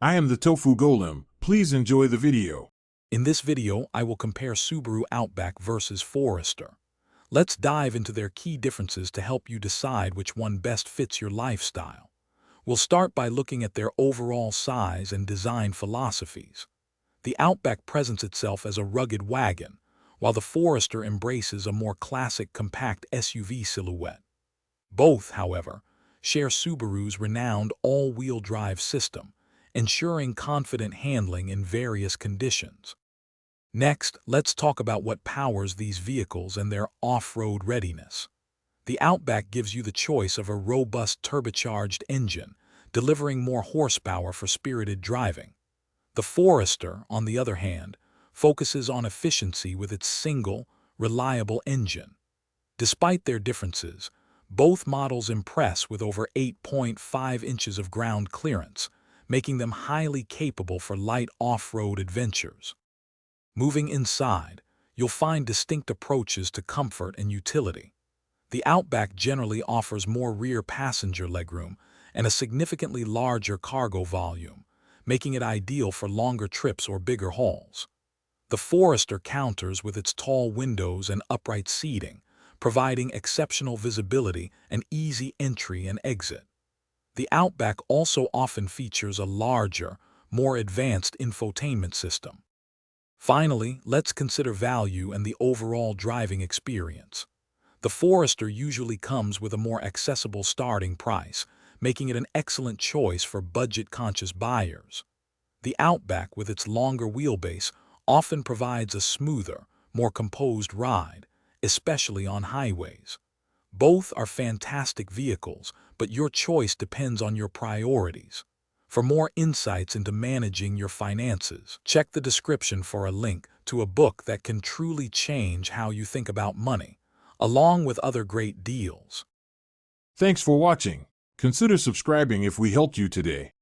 I am the Tofu Golem. Please enjoy the video. In this video, I will compare Subaru Outback versus Forester. Let's dive into their key differences to help you decide which one best fits your lifestyle. We'll start by looking at their overall size and design philosophies. The Outback presents itself as a rugged wagon, while the Forester embraces a more classic compact SUV silhouette. Both, however, share Subaru's renowned all-wheel drive system, ensuring confident handling in various conditions. Next, let's talk about what powers these vehicles and their off-road readiness. The Outback gives you the choice of a robust turbocharged engine, delivering more horsepower for spirited driving. The Forester, on the other hand, focuses on efficiency with its single, reliable engine. Despite their differences, both models impress with over 8.5 inches of ground clearance, making them highly capable for light off-road adventures. Moving inside, you'll find distinct approaches to comfort and utility. The Outback generally offers more rear passenger legroom and a significantly larger cargo volume, making it ideal for longer trips or bigger hauls. The Forester counters with its tall windows and upright seating, providing exceptional visibility and easy entry and exit. The Outback also often features a larger, more advanced infotainment system. Finally, let's consider value and the overall driving experience. The Forester usually comes with a more accessible starting price, making it an excellent choice for budget-conscious buyers. The Outback, with its longer wheelbase, often provides a smoother, more composed ride, especially on highways. Both are fantastic vehicles, but your choice depends on your priorities. For more insights into managing your finances, check the description for a link to a book that can truly change how you think about money, along with other great deals. Thanks for watching. Consider subscribing if we helped you today.